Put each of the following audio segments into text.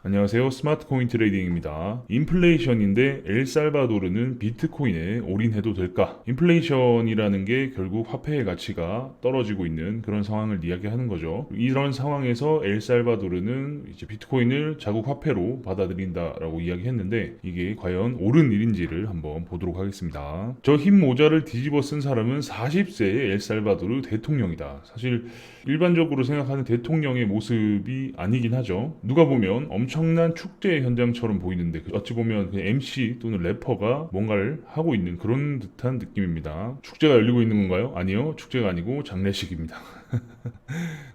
안녕하세요. 스마트 코인 트레이딩입니다. 인플레이션인데 엘살바도르는 비트코인에 올인해도 될까? 인플레이션이라는 게 결국 화폐의 가치가 떨어지고 있는 그런 상황을 이야기하는 거죠. 이런 상황에서 엘살바도르는 이제 비트코인을 자국 화폐로 받아들인다라고 이야기했는데 이게 과연 옳은 일인지를 한번 보도록 하겠습니다. 저 흰 모자를 뒤집어 쓴 사람은 40세의 엘살바도르 대통령이다. 사실 일반적으로 생각하는 대통령의 모습이 아니긴 하죠. 누가 보면 엄청난 축제 현장처럼 보이는데 어찌 보면 그냥 MC 또는 래퍼가 뭔가를 하고 있는 그런 듯한 느낌입니다. 축제가 열리고 있는 건가요? 아니요. 축제가 아니고 장례식입니다.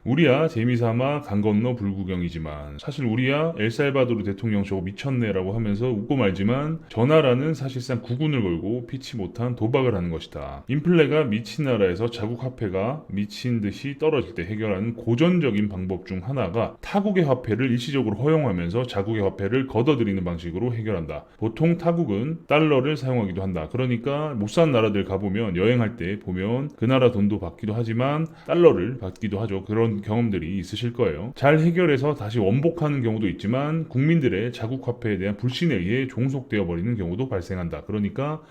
우리야 재미삼아 강 건너 불구경이지만 사실 우리야 엘살바도르 대통령 저거 미쳤네라고 하면서 웃고 말지만 저 나라는 사실상 국운을 걸고 피치 못한 도박을 하는 것이다. 인플레가 미친 나라에서 자국 화폐가 미친 듯이 떨어질 때 해결하는 고전적인 방법 중 하나가 타국의 화폐를 일시적으로 허용하면서 자국의 화폐를 걷어들이는 방식으로 해결한다. 보통 타국은 달러를 사용하기도 한다. 그러니까 못 사는 나라들 가보면 여행할 때 보면 그 나라 돈도 받기도 하지만 달러를 받기도 하죠. 그런 경험들이 있으실 거예요. 잘 해결해서 다시 원복하는 경우도 있지만 국민들의 자국 화폐에 대한 불신에 의해 종속되어 버리는 경우도 발생한다. 그러니까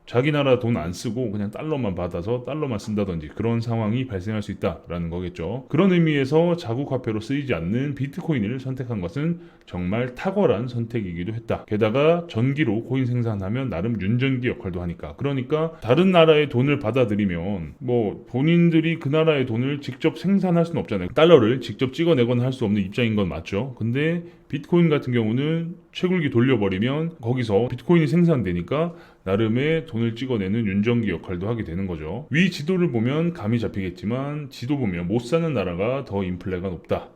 자기 나라 돈 안 쓰고 그냥 달러만 받아서 달러만 쓴다든지 그런 상황이 발생할 수 있다라는 거겠죠. 그런 의미에서 자국 화폐로 쓰이지 않는 비트코인을 선택한 것은 정말 탁월한 선택이기도 했다. 게다가 전기로 코인 생산하면 나름 윤전기 역할도 하니까. 그러니까 다른 나라의 돈을 받아들이면 뭐 본인들이 그 나라의 돈을 직접 생산할 수는 없잖아요. 달러를 직접 찍어내거나 할 수 없는 입장인 건 맞죠. 근데 비트코인 같은 경우는 채굴기 돌려버리면 거기서 비트코인이 생산되니까 나름의 돈을 찍어내는 윤정기 역할도 하게 되는 거죠. 위 지도를 보면 감이 잡히겠지만 지도 보면 못 사는 나라가 더 인플레가 높다.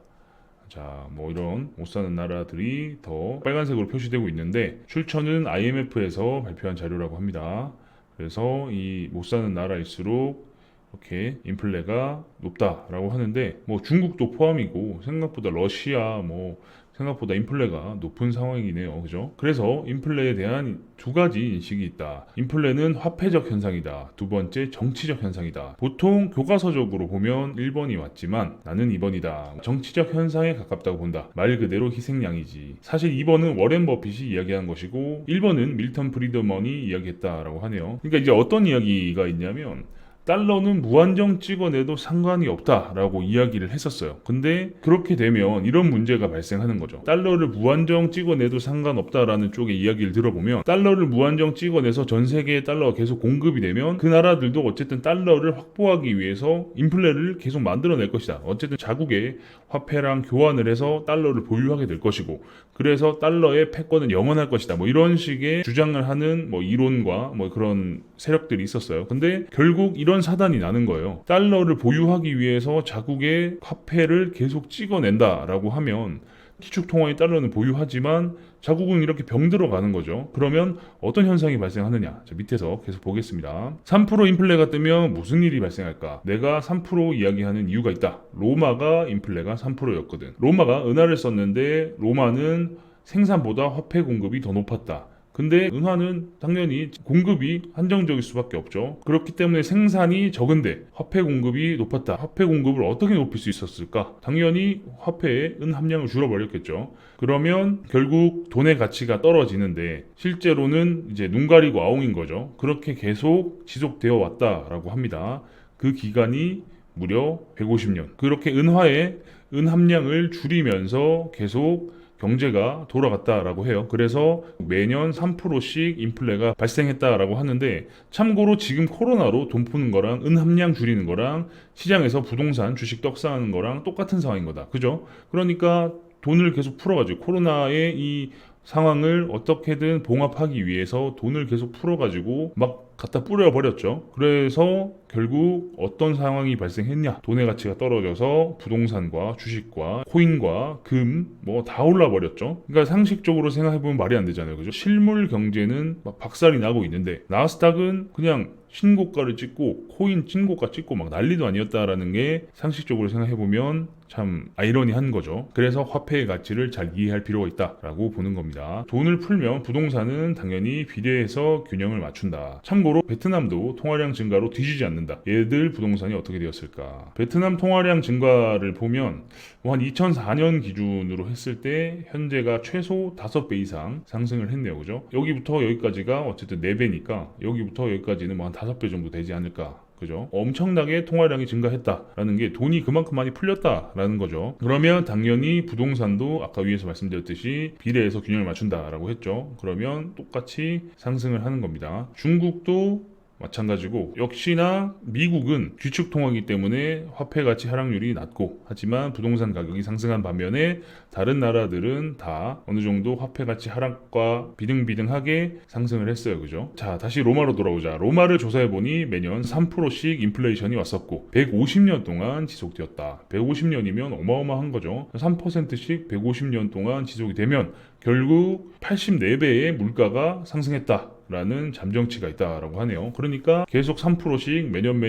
자, 뭐 이런 못 사는 나라들이 더 빨간색으로 표시되고 있는데 출처는 IMF에서 발표한 자료라고 합니다. 그래서 이 못 사는 나라일수록 이렇게 인플레가 높다라고 하는데 뭐 중국도 포함이고 생각보다 러시아 뭐 생각보다 인플레가 높은 상황이네요. 그죠? 그래서 인플레에 대한 두 가지 인식이 있다. 인플레는 화폐적 현상이다. 두 번째 정치적 현상이다. 보통 교과서적으로 보면 1번이 맞지만 나는 2번이다. 정치적 현상에 가깝다고 본다. 말 그대로 희생양이지. 사실 2번은 워렌 버핏이 이야기한 것이고 1번은 밀턴 프리드먼이 이야기했다라고 하네요. 그러니까 이제 어떤 이야기가 있냐면 달러는 무한정 찍어내도 상관이 없다라고 이야기를 했었어요. 근데 그렇게 되면 이런 문제가 발생하는 거죠. 달러를 무한정 찍어내도 상관없다라는 쪽의 이야기를 들어보면 달러를 무한정 찍어내서 전 세계에 달러가 계속 공급이 되면 그 나라들도 어쨌든 달러를 확보하기 위해서 인플레를 계속 만들어낼 것이다. 어쨌든 자국의 화폐랑 교환을 해서 달러를 보유하게 될 것이고 그래서 달러의 패권은 영원할 것이다. 뭐 이런 식의 주장을 하는 뭐 이론과 뭐 그런 세력들이 있었어요. 근데 결국 이런 사단이 나는 거예요. 달러를 보유하기 위해서 자국의 화폐를 계속 찍어낸다라고 하면 기축통화의 달러는 보유하지만 자국은 이렇게 병들어 가는 거죠. 그러면 어떤 현상이 발생하느냐? 자, 밑에서 계속 보겠습니다. 3% 인플레가 뜨면 무슨 일이 발생할까? 내가 3% 이야기하는 이유가 있다. 로마가 인플레가 3%였거든. 로마가 은화를 썼는데 로마는 생산보다 화폐 공급이 더 높았다. 근데 은화는 당연히 공급이 한정적일 수밖에 없죠. 그렇기 때문에 생산이 적은데 화폐 공급이 높았다. 화폐 공급을 어떻게 높일 수 있었을까? 당연히 화폐의 은 함량을 줄여버렸겠죠. 그러면 결국 돈의 가치가 떨어지는데 실제로는 이제 눈 가리고 아웅인 거죠. 그렇게 계속 지속되어 왔다라고 합니다. 그 기간이 무려 150년. 그렇게 은화의 은 함량을 줄이면서 계속 경제가 돌아갔다라고 해요. 그래서 매년 3%씩 인플레가 발생했다라고 하는데 참고로 지금 코로나로 돈 푸는 거랑 은 함량 줄이는 거랑 시장에서 부동산 주식 떡상하는 거랑 똑같은 상황인 거다. 그죠? 그러니까 돈을 계속 풀어가지고 코로나의 이 상황을 어떻게든 봉합하기 위해서 돈을 계속 풀어가지고 막 갖다 뿌려버렸죠. 그래서 결국 어떤 상황이 발생했냐? 돈의 가치가 떨어져서 부동산과 주식과 코인과 금 뭐 다 올라버렸죠. 그러니까 상식적으로 생각해보면 말이 안 되잖아요. 그죠? 실물 경제는 막 박살이 나고 있는데 나스닥은 그냥 신고가를 찍고 코인 찐고가 찍고 막 난리도 아니었다라는 게 상식적으로 생각해보면 참 아이러니한 거죠. 그래서 화폐의 가치를 잘 이해할 필요가 있다라고 보는 겁니다. 돈을 풀면 부동산은 당연히 비례해서 균형을 맞춘다. 참고로 베트남도 통화량 증가로 뒤지지 않는다. 얘들 부동산이 어떻게 되었을까? 베트남 통화량 증가를 보면 한 2004년 기준으로 했을 때 현재가 최소 5배 이상 상승을 했네요. 그죠? 여기부터 여기까지가 어쨌든 4배니까 여기부터 여기까지는 뭐 한 5배 정도 되지 않을까. 그죠? 엄청나게 통화량이 증가했다라는 게 돈이 그만큼 많이 풀렸다라는 거죠. 그러면 당연히 부동산도 아까 위에서 말씀드렸듯이 비례해서 균형을 맞춘다라고 했죠. 그러면 똑같이 상승을 하는 겁니다. 중국도 마찬가지고 역시나 미국은 귀축 통화이기 때문에 화폐 가치 하락률이 낮고 하지만 부동산 가격이 상승한 반면에 다른 나라들은 다 어느 정도 화폐 가치 하락과 비등비등하게 상승을 했어요. 그죠? 자, 다시 로마로 돌아오자. 로마를 조사해 보니 매년 3%씩 인플레이션이 왔었고 150년 동안 지속되었다. 150년이면 어마어마한 거죠. 3%씩 150년 동안 지속이 되면 결국 84배의 물가가 상승했다. 라는 잠정치가 있다라고 하네요. 그러니까 계속 3%씩 매년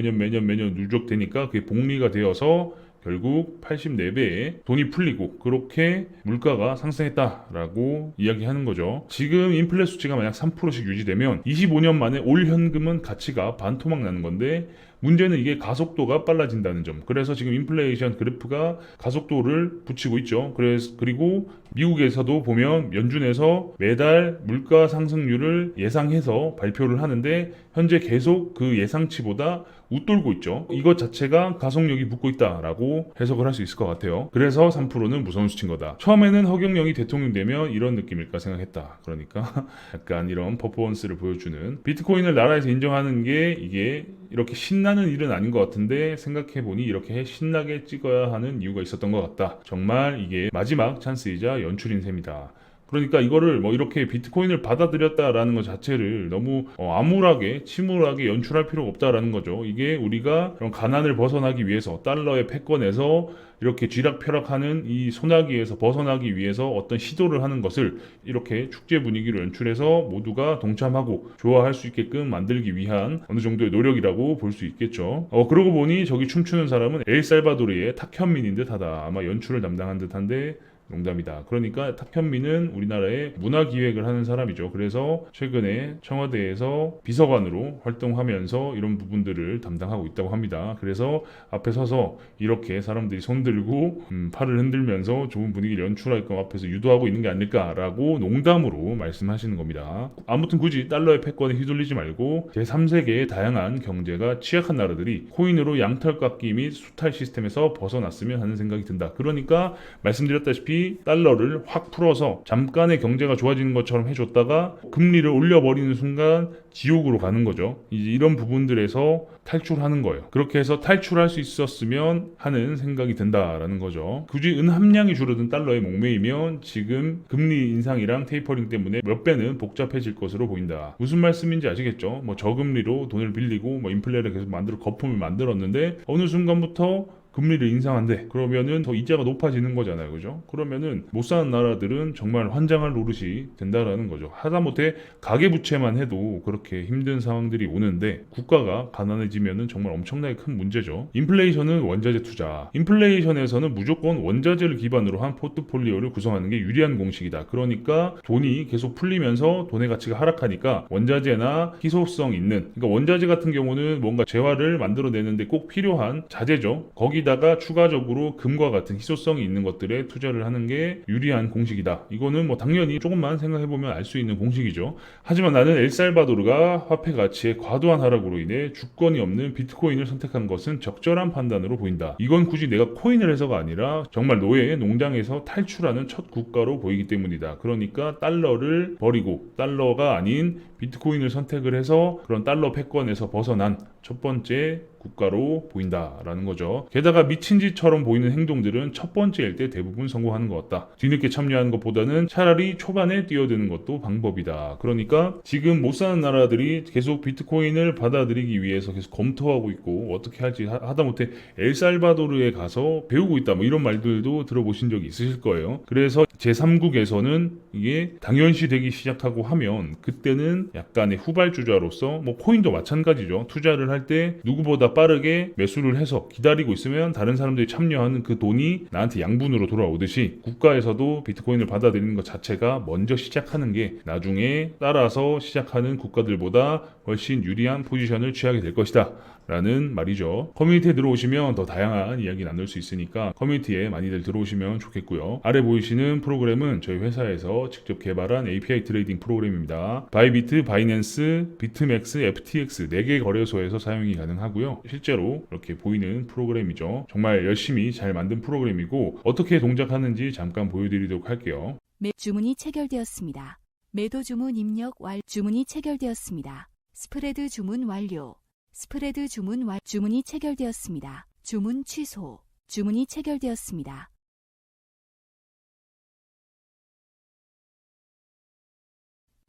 누적되니까 그게 복리가 되어서 결국 84배에 돈이 풀리고 그렇게 물가가 상승했다라고 이야기하는 거죠. 지금 인플레 수치가 만약 3%씩 유지되면 25년 만에 올 현금은 가치가 반토막 나는 건데 문제는 이게 가속도가 빨라진다는 점. 그래서 지금 인플레이션 그래프가 가속도를 붙이고 있죠. 그리고 미국에서도 보면 연준에서 매달 물가 상승률을 예상해서 발표를 하는데 현재 계속 그 예상치보다 웃돌고 있죠. 이것 자체가 가속력이 붙고 있다라고 해석을 할 수 있을 것 같아요. 그래서 3%는 무서운 수치인 거다. 처음에는 허경영이 대통령 되면 이런 느낌일까 생각했다. 그러니까 약간 이런 퍼포먼스를 보여주는 비트코인을 나라에서 인정하는 게 이게 이렇게 신나는 일은 아닌 것 같은데 생각해보니 이렇게 신나게 찍어야 하는 이유가 있었던 것 같다. 정말 이게 마지막 찬스이자 연출인 셈이다. 그러니까 이거를 뭐 이렇게 비트코인을 받아들였다라는 것 자체를 너무 암울하게 침울하게 연출할 필요가 없다라는 거죠. 이게 우리가 그런 가난을 벗어나기 위해서 달러의 패권에서 이렇게 쥐락펴락하는 이 소나기에서 벗어나기 위해서 어떤 시도를 하는 것을 이렇게 축제 분위기로 연출해서 모두가 동참하고 좋아할 수 있게끔 만들기 위한 어느 정도의 노력이라고 볼 수 있겠죠. 그러고 보니 저기 춤추는 사람은 엘살바도르의 탁현민인 듯하다. 아마 연출을 담당한 듯한데 농담이다. 그러니까 탁현민은 우리나라의 문화기획을 하는 사람이죠. 그래서 최근에 청와대에서 비서관으로 활동하면서 이런 부분들을 담당하고 있다고 합니다. 그래서 앞에 서서 이렇게 사람들이 손들고 팔을 흔들면서 좋은 분위기를 연출할 것 앞에서 유도하고 있는 게 아닐까라고 농담으로 말씀하시는 겁니다. 아무튼 굳이 달러의 패권에 휘둘리지 말고 제3세계의 다양한 경제가 취약한 나라들이 코인으로 양털 깎기 및 수탈 시스템에서 벗어났으면 하는 생각이 든다. 그러니까 말씀드렸다시피 달러를 확 풀어서 잠깐의 경제가 좋아지는 것처럼 해줬다가 금리를 올려버리는 순간 지옥으로 가는 거죠. 이제 이런 부분들에서 탈출하는 거예요. 그렇게 해서 탈출할 수 있었으면 하는 생각이 든다라는 거죠. 굳이 은 함량이 줄어든 달러에 목매이면 지금 금리 인상이랑 테이퍼링 때문에 몇 배는 복잡해질 것으로 보인다. 무슨 말씀인지 아시겠죠? 뭐 저금리로 돈을 빌리고 뭐 인플레를 계속 거품을 만들었는데 어느 순간부터 금리를 인상한대. 그러면은 더 이자가 높아지는 거잖아요. 그죠? 그러면은 못 사는 나라들은 정말 환장할 노릇이 된다라는 거죠. 하다못해 가계부채만 해도 그렇게 힘든 상황들이 오는데 국가가 가난해지면은 정말 엄청나게 큰 문제죠. 인플레이션은 원자재 투자. 인플레이션에서는 무조건 원자재를 기반으로 한 포트폴리오를 구성하는 게 유리한 공식이다. 그러니까 돈이 계속 풀리면서 돈의 가치가 하락하니까 원자재나 희소성 있는, 그러니까 원자재 같은 경우는 뭔가 재화를 만들어내는데 꼭 필요한 자재죠. 거기다가 추가적으로 금과 같은 희소성이 있는 것들에 투자를 하는 게 유리한 공식이다. 이거는 뭐 당연히 조금만 생각해보면 알 수 있는 공식이죠. 하지만 나는 엘살바도르가 화폐 가치의 과도한 하락으로 인해 주권이 없는 비트코인을 선택한 것은 적절한 판단으로 보인다. 이건 굳이 내가 코인을 해서가 아니라 정말 노예의 농장에서 탈출하는 첫 국가로 보이기 때문이다. 그러니까 달러를 버리고 달러가 아닌 비트코인을 선택을 해서 그런 달러 패권에서 벗어난 첫 번째 국가로 보인다라는 거죠. 게다가 미친 짓처럼 보이는 행동들은 첫 번째일 때 대부분 성공하는 것 같다. 뒤늦게 참여하는 것보다는 차라리 초반에 뛰어드는 것도 방법이다. 그러니까 지금 못 사는 나라들이 계속 비트코인을 받아들이기 위해서 계속 검토하고 있고 어떻게 할지 하다못해 엘살바도르에 가서 배우고 있다 뭐 이런 말들도 들어보신 적이 있으실 거예요. 그래서 제3국에서는 이게 당연시되기 시작하고 하면 그때는 약간의 후발주자로서 뭐 코인도 마찬가지죠. 투자를 할 때 누구보다 빠르게 매수를 해서 기다리고 있으면 다른 사람들이 참여하는 그 돈이 나한테 양분으로 돌아오듯이 국가에서도 비트코인을 받아들이는 것 자체가 먼저 시작하는 게 나중에 따라서 시작하는 국가들보다 훨씬 유리한 포지션을 취하게 될 것이다 라는 말이죠. 커뮤니티에 들어오시면 더 다양한 이야기 나눌 수 있으니까 커뮤니티에 많이들 들어오시면 좋겠고요. 아래 보이시는 프로그램은 저희 회사에서 직접 개발한 API 트레이딩 프로그램입니다. 바이비트, 바이낸스, 비트맥스, FTX 4개 거래소에서 사용이 가능하고요. 실제로 이렇게 보이는 프로그램이죠. 정말 열심히 잘 만든 프로그램이고 어떻게 동작하는지 잠깐 보여드리도록 할게요. 주문이 체결되었습니다. 매도 주문 입력 주문이 체결되었습니다. 스프레드 주문 완료. 스프레드 주문 주문이 체결되었습니다. 주문 취소. 주문이 체결되었습니다.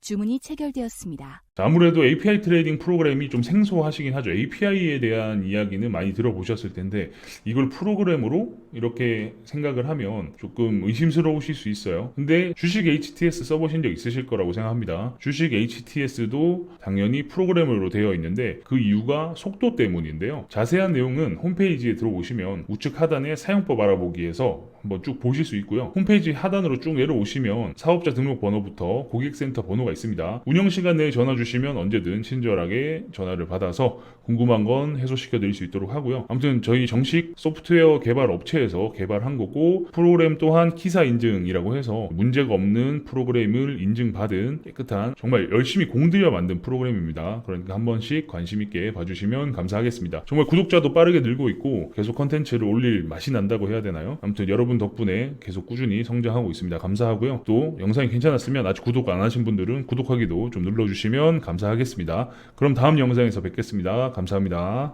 주문이 체결되었습니다. 아무래도 API 트레이딩 프로그램이 좀 생소하시긴 하죠. API에 대한 이야기는 많이 들어보셨을 텐데 이걸 프로그램으로 이렇게 생각을 하면 조금 의심스러우실 수 있어요. 근데 주식 HTS 써보신 적 있으실 거라고 생각합니다. 주식 HTS도 당연히 프로그램으로 되어 있는데 그 이유가 속도 때문인데요. 자세한 내용은 홈페이지에 들어오시면 우측 하단에 사용법 알아보기에서 한번 쭉 보실 수 있고요. 홈페이지 하단으로 쭉 내려오시면 사업자 등록 번호부터 고객센터 번호가 있습니다. 운영 시간 내에 전화 주시면 언제든 친절하게 전화를 받아서 궁금한 건 해소시켜 드릴 수 있도록 하고요. 아무튼 저희 정식 소프트웨어 개발 업체에서 개발한 거고 프로그램 또한 키사 인증이라고 해서 문제가 없는 프로그램을 인증받은 깨끗한 정말 열심히 공들여 만든 프로그램입니다. 그러니까 한 번씩 관심 있게 봐주시면 감사하겠습니다. 정말 구독자도 빠르게 늘고 있고 계속 컨텐츠를 올릴 맛이 난다고 해야 되나요? 아무튼 여러분 덕분에 계속 꾸준히 성장하고 있습니다. 감사하고요. 또 영상이 괜찮았으면 아직 구독 안 하신 분들은 구독하기도 좀 눌러주시면 감사하겠습니다. 그럼 다음 영상에서 뵙겠습니다. 감사합니다.